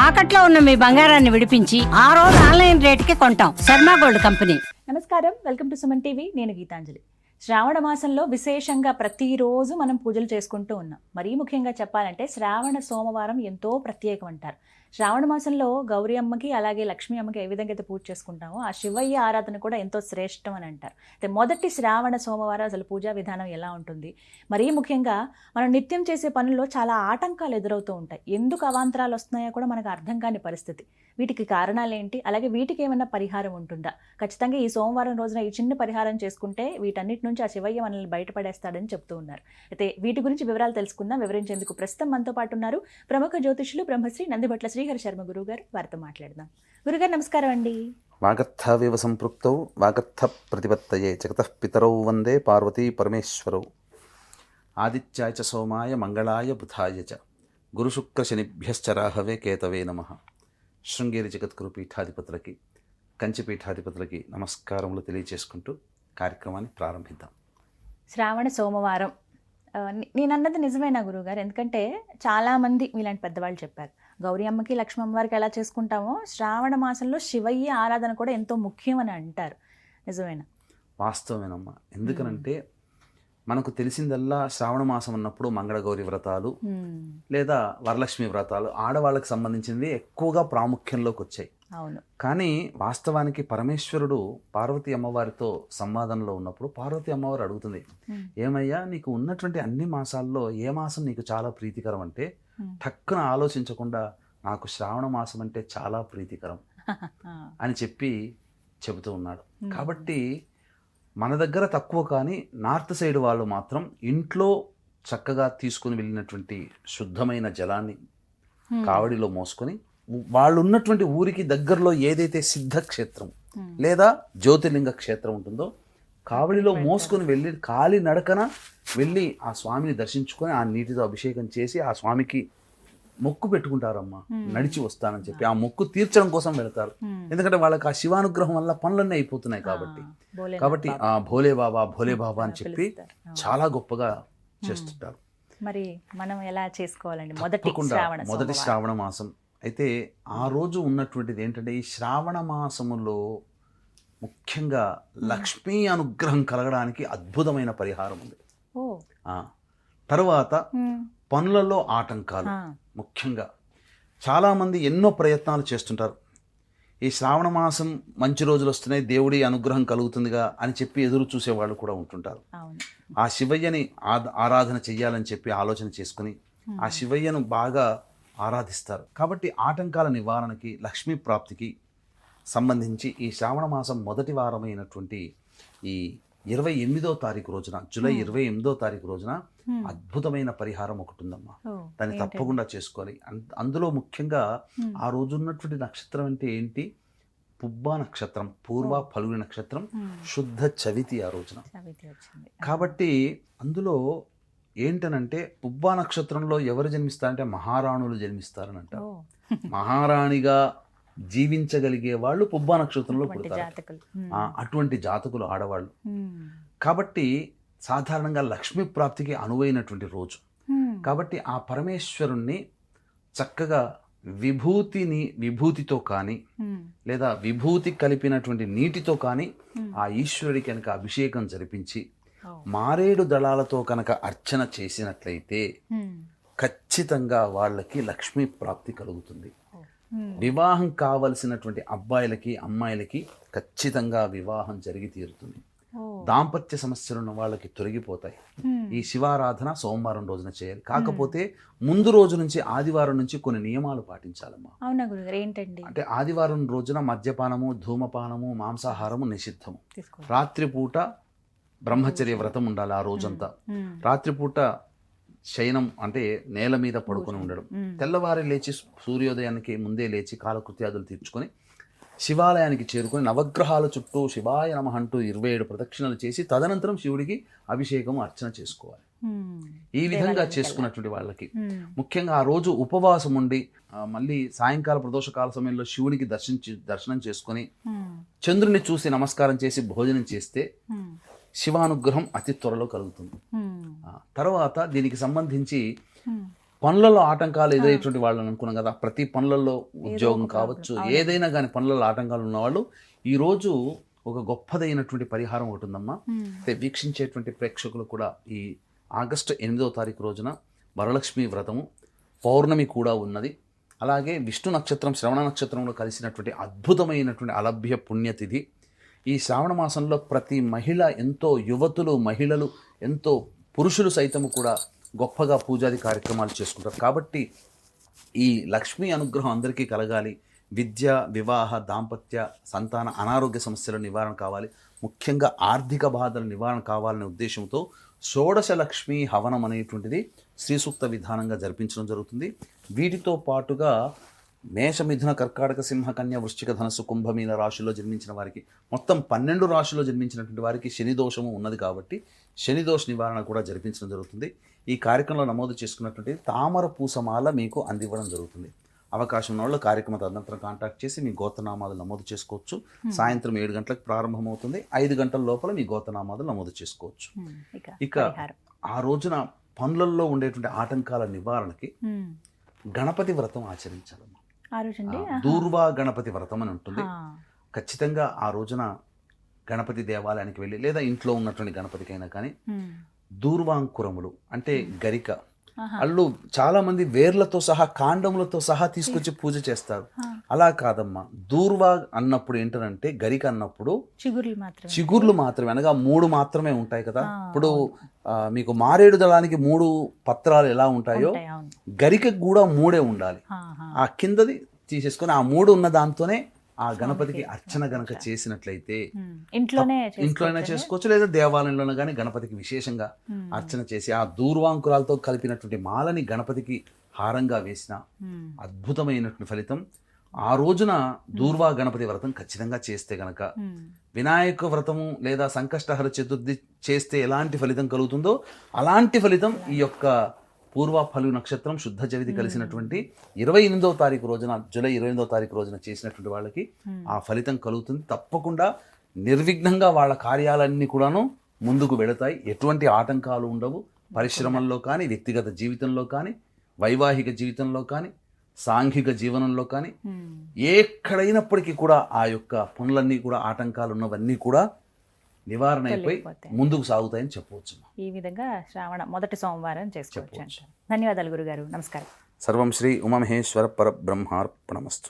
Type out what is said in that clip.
తాకట్లో ఉన్న మీ బంగారాన్ని విడిపించి ఆ రోజు ఆన్లైన్ రేటుకి కొంటాం. Sharma gold company. నమస్కారం, వెల్కమ్ టు సుమన్ టీవీ. నేను గీతాంజలి. శ్రావణ మాసంలో విశేషంగా ప్రతిరోజు మనం పూజలు చేసుకుంటూ ఉన్నాం. మరీ ముఖ్యంగా చెప్పాలంటే శ్రావణ సోమవారం ఎంతో ప్రత్యేకం అంటారు. శ్రావణ మాసంలో గౌరీ అమ్మకి అలాగే లక్ష్మీ అమ్మకి ఏ విధంగా అయితే పూజ చేసుకుంటామో ఆ శివయ్య ఆరాధన కూడా ఎంతో శ్రేష్టం అని అంటారు. అయితే మొదటి శ్రావణ సోమవారం అసలు పూజా విధానం ఎలా ఉంటుంది? మరీ ముఖ్యంగా మనం నిత్యం చేసే పనుల్లో చాలా ఆటంకాలు ఎదురవుతూ ఉంటాయి. ఎందుకు అవాంతరాలు వస్తున్నాయో కూడా మనకు అర్థం కాని పరిస్థితి. వీటికి కారణాలు ఏంటి? అలాగే వీటికి ఏమైనా పరిహారం ఉంటుందా? ఖచ్చితంగా ఈ సోమవారం రోజున ఈ చిన్న పరిహారం చేసుకుంటే వీటన్నిటి నుంచి ఆ శివయ్య మనల్ని బయటపడేస్తాడని చెప్తూ ఉన్నారు. అయితే వీటి గురించి వివరాలు తెలుసుకుందాం. వివరించేందుకు ప్రస్తుతం మనతో పాటు ఉన్నారు ప్రముఖ జ్యోతిషులు బ్రహ్మశ్రీ నందిబట్ల శ్రీహరి శర్మ గురువు గారు. వారితో మాట్లాడదాం. గురుగారు నమస్కారం అండి. వాగర్థావివ సంపృక్తౌ వాగర్థ ప్రతిపత్తయే జగతః పితరౌ వందే పార్వతీ పరమేశ్వరౌ. ఆదిత్యాయ చ సోమాయ మంగళాయ బుధాయ చ గురుశుక్ర శనిభ్యశ్చ రాహవే కేతవే నమః. శృంగేరి జగద్గురు పీఠాధిపతులకి, కంచి పీఠాధిపతులకి నమస్కారములు తెలియజేసుకుంటూ కార్యక్రమాన్ని ప్రారంభిద్దాం. శ్రావణ సోమవారం నేను అన్నది నిజమేనా గురువుగారు? ఎందుకంటే చాలామంది మీలాంటి పెద్దవాళ్ళు చెప్పారు, గౌరీ అమ్మకి లక్ష్మీ అమ్మవారికి ఎలా చేసుకుంటామో శ్రావణ మాసంలో శివయ్య ఆరాధన కూడా ఎంతో ముఖ్యం అని అంటారు. నిజమేనా? వాస్తవమేనమ్మా. ఎందుకనంటే మనకు తెలిసిందల్లా శ్రావణ మాసం అన్నప్పుడు మంగళగౌరి వ్రతాలు లేదా వరలక్ష్మి వ్రతాలు ఆడవాళ్ళకి సంబంధించింది ఎక్కువగా ప్రాముఖ్యంలోకి వచ్చాయి. అవును. కానీ వాస్తవానికి పరమేశ్వరుడు పార్వతీ అమ్మవారితో సంవాదంలో ఉన్నప్పుడు పార్వతీ అమ్మవారు అడుగుతుంది, ఏమయ్యా నీకు ఉన్నటువంటి అన్ని మాసాల్లో ఏ మాసం నీకు చాలా ప్రీతికరం అంటే టక్కున ఆలోచించకుండా నాకు శ్రావణ మాసం అంటే చాలా ప్రీతికరం అని చెబుతూ ఉన్నాడు. కాబట్టి మన దగ్గర తక్కువ, కానీ నార్త్ సైడ్ వాళ్ళు మాత్రం ఇంట్లో చక్కగా తీసుకుని వెళ్ళినటువంటి శుద్ధమైన జలాన్ని కావడిలో మోసుకొని వాళ్ళు ఉన్నటువంటి ఊరికి దగ్గరలో ఏదైతే సిద్ధక్షేత్రం లేదా జ్యోతిర్లింగ క్షేత్రం ఉంటుందో కావడిలో మోసుకొని వెళ్ళి కాలి నడకన వెళ్ళి ఆ స్వామిని దర్శించుకొని ఆ నీటితో అభిషేకం చేసి ఆ స్వామికి మొక్కు పెట్టుకుంటారమ్మా. నడిచి వస్తానని చెప్పి ఆ మొక్కు తీర్చడం కోసం వెళతారు. ఎందుకంటే వాళ్ళకి ఆ శివానుగ్రహం వల్ల పనులన్నీ అయిపోతున్నాయి కాబట్టి ఆ భోలే బాబా అని చెప్పి చాలా గొప్పగా చేస్తుంటారు. మరి మనం ఎలా చేసుకోవాలండి మొదటి శ్రావణ మాసం అయితే ఆ రోజు ఉన్నటువంటిది ఏంటంటే ఈ శ్రావణ మాసములో ముఖ్యంగా లక్ష్మీ అనుగ్రహం కలగడానికి అద్భుతమైన పరిహారం ఉంది. తర్వాత పనులలో ఆటంకాలు, ముఖ్యంగా చాలామంది ఎన్నో ప్రయత్నాలు చేస్తుంటారు. ఈ శ్రావణ మాసం మంచి రోజులు వస్తున్నాయి, దేవుడి అనుగ్రహం కలుగుతుందిగా అని చెప్పి ఎదురు చూసేవాళ్ళు కూడా ఉంటుంటారు. ఆ శివయ్యని ఆరాధన చెయ్యాలని చెప్పి ఆలోచన చేసుకుని ఆ శివయ్యను బాగా ఆరాధిస్తారు. కాబట్టి ఆటంకాల నివారణకి, లక్ష్మీ ప్రాప్తికి సంబంధించి ఈ శ్రావణ మాసం మొదటి వారమైనటువంటి ఈ 28వ తారీఖు రోజున, జూలై 28వ తారీఖు రోజున అద్భుతమైన పరిహారం ఒకటి ఉందమ్మా. దాన్ని తప్పకుండా చేసుకోవాలి. అందులో ముఖ్యంగా ఆ రోజు ఉన్నటువంటి నక్షత్రం అంటే ఏంటి? పుబ్బా నక్షత్రం, పూర్వ ఫల్గుని నక్షత్రం, శుద్ధ చవితి ఆ రోజున. కాబట్టి అందులో ఏంటనంటే పుబ్బా నక్షత్రంలో ఎవరు జన్మిస్తారంటే మహారాణులు జన్మిస్తారని అంటారు. మహారాణిగా జీవించగలిగే వాళ్ళు పుబ్బా నక్షత్రంలో పుడతారు. అటువంటి జాతకులు ఆడవాళ్ళు. కాబట్టి సాధారణంగా లక్ష్మీ ప్రాప్తికి అనువైనటువంటి రోజు. కాబట్టి ఆ పరమేశ్వరుణ్ణి చక్కగా విభూతితో కానీ లేదా విభూతి కలిపినటువంటి నీటితో కానీ ఆ ఈశ్వరుడి కనుక అభిషేకం జరిపించి మారేడు దళాలతో కనుక అర్చన చేసినట్లయితే ఖచ్చితంగా వాళ్ళకి లక్ష్మీ ప్రాప్తి కలుగుతుంది. వివాహం కావలసినటువంటి అబ్బాయిలకి అమ్మాయిలకి ఖచ్చితంగా వివాహం జరిగి తీరుతుంది. దాంపత్య సమస్యలు ఉన్న వాళ్ళకి తొలగిపోతాయి. ఈ శివారాధన సోమవారం రోజున చేయాలి. కాకపోతే ముందు రోజు నుంచి, ఆదివారం నుంచి కొన్ని నియమాలు పాటించాలమ్మా. అవునా గురుగారు? ఏంటండి? అంటే ఆదివారం రోజున మద్యపానము, ధూమపానము, మాంసాహారము నిషిద్ధము. రాత్రిపూట బ్రహ్మచర్య వ్రతం ఉండాలి. ఆ రోజంతా రాత్రిపూట శయనం అంటే నేల మీద పడుకొని ఉండడం. తెల్లవారి లేచి సూర్యోదయానికి ముందే లేచి కాలకృత్యాదులు తీర్చుకొని శివాలయానికి చేరుకొని నవగ్రహాల చుట్టూ శివాయ నమః అంటూ 27 ప్రదక్షిణలు చేసి తదనంతరం శివుడికి అభిషేకం, అర్చన చేసుకోవాలి. ఈ విధంగా చేసుకున్నటువంటి వాళ్ళకి ముఖ్యంగా ఆ రోజు ఉపవాసం ఉండి మళ్ళీ సాయంకాల ప్రదోషకాల సమయంలో శివునికి దర్శనం చేసుకొని చంద్రుని చూసి నమస్కారం చేసి భోజనం చేస్తే శివానుగ్రహం అతి త్వరలో కలుగుతుంది. తర్వాత దీనికి సంబంధించి పనులలో ఆటంకాలు ఎదురయ్యేటువంటి వాళ్ళని అనుకున్నాం కదా, ప్రతి పనులలో ఉద్యోగం కావచ్చు, ఏదైనా కానీ పనులలో ఆటంకాలు ఉన్నవాళ్ళు ఈరోజు ఒక గొప్పదైనటువంటి పరిహారం ఒకటి ఉందమ్మా. అయితే వీక్షించేటువంటి ప్రేక్షకులు కూడా ఈ ఆగస్టు 8వ తారీఖు రోజున వరలక్ష్మి వ్రతము, పౌర్ణమి కూడా ఉన్నది. అలాగే విష్ణు నక్షత్రం శ్రవణ నక్షత్రంలో కలిసినటువంటి అద్భుతమైనటువంటి అలభ్య పుణ్యతిథి. ఈ శ్రావణ మాసంలో ప్రతి మహిళ ఎంతో, యువతులు మహిళలు ఎంతో, పురుషులు సైతము కూడా గొప్పగా పూజాది కార్యక్రమాలు చేసుకుంటారు. కాబట్టి ఈ లక్ష్మీ అనుగ్రహం అందరికీ కలగాలి, విద్య, వివాహ, దాంపత్య, సంతాన, అనారోగ్య సమస్యల నివారణ కావాలి, ముఖ్యంగా ఆర్థిక బాధల నివారణ కావాలనే ఉద్దేశంతో షోడశ లక్ష్మీ హవనం అనేటువంటిది శ్రీ సూక్త విధానంగా జరిపించడం జరుగుతుంది. వీటితో పాటుగా మేష, మిథున, కర్కాటక, సింహ, కన్య, వృశ్చిక, ధనస్సు, కుంభమీన రాశుల్లో జన్మించిన వారికి, మొత్తం 12 రాశుల్లో జన్మించినటువంటి వారికి శని దోషము ఉన్నది కాబట్టి శని దోష నివారణ కూడా జరిపించడం జరుగుతుంది. ఈ కార్యక్రమంలో నమోదు చేసుకున్నటువంటి తామర పూసమాల మీకు అందివ్వడం జరుగుతుంది. అవకాశం ఉన్న వాళ్ళు కార్యక్రమ తదనంతరం కాంటాక్ట్ చేసి మీ గోత్రనామాలు నమోదు చేసుకోవచ్చు. సాయంత్రం 7 గంటలకు ప్రారంభమవుతుంది. 5 గంటల లోపల మీ గోత్రనామాలు నమోదు చేసుకోవచ్చు. ఇక ఆ రోజున పనులలో ఉండేటువంటి ఆటంకాల నివారణకి గణపతి వ్రతం ఆచరించాలమ్మా. దూర్వా గణపతి వ్రతం అని ఉంటుంది. ఖచ్చితంగా ఆ రోజున గణపతి దేవాలయానికి వెళ్ళి, లేదా ఇంట్లో ఉన్నటువంటి గణపతికైనా కానీ దూర్వాంకురములు అంటే గరిక, అల్లు చాలా మంది వేర్లతో సహా, కాండములతో సహా తీసుకొచ్చి పూజ చేస్తారు. అలా కాదమ్మా, దూర్వా అన్నప్పుడు ఏంటంటే గరిక అన్నప్పుడు చిగుర్లు మాత్రమే, అనగా 3 మాత్రమే ఉంటాయి కదా. ఇప్పుడు మీకు మారేడు దళానికి 3 పత్రాలు ఎలా ఉంటాయో గరికకు కూడా 3 ఉండాలి. ఆ కిందది తీసేసుకొని ఆ 3 ఉన్న దాంతోనే ఆ గణపతికి అర్చన గనక చేసినట్లయితే ఇంట్లోనే చేసుకోవచ్చు, లేదా దేవాలయంలోనే కానీ గణపతికి విశేషంగా అర్చన చేసి ఆ దూర్వాంకురాలతో కలిపినటువంటి మాలని గణపతికి హారంగా వేసిన అద్భుతమైనటువంటి ఫలితం. ఆ రోజున దూర్వా గణపతి వ్రతం ఖచ్చితంగా చేస్తే గనక, వినాయక వ్రతము లేదా సంకష్టహర చతుర్థి చేస్తే ఎలాంటి ఫలితం కలుగుతుందో అలాంటి ఫలితం ఈ యొక్క పూర్వ ఫలు నక్షత్రం శుద్ధ చవితి కలిసినటువంటి 28వ తారీఖు రోజున, జూలై 28వ తారీఖు రోజున చేసినటువంటి వాళ్ళకి ఆ ఫలితం కలుగుతుంది. తప్పకుండా నిర్విఘ్నంగా వాళ్ళ కార్యాలన్నీ కూడాను ముందుకు వెళతాయి. ఎటువంటి ఆటంకాలు ఉండవు. పరిశ్రమల్లో కానీ, వ్యక్తిగత జీవితంలో కానీ, వైవాహిక జీవితంలో కానీ, సాంఘిక జీవనంలో కానీ, ఎక్కడైనప్పటికీ కూడా ఆ యొక్క పనులన్నీ కూడా, ఆటంకాలు ఉన్నవన్నీ కూడా నివారణ అయిపోయి ముందుకు సాగుతాయని చెప్పవచ్చు. ఈ విధంగా శ్రావణ మొదటి సోమవారం చేసుకోవచ్చు. ధన్యవాదాలు గురుగారు. నమస్కారం. సర్వం శ్రీ ఉమామహేశ్వర పరబ్రహ్మార్పణమస్తు.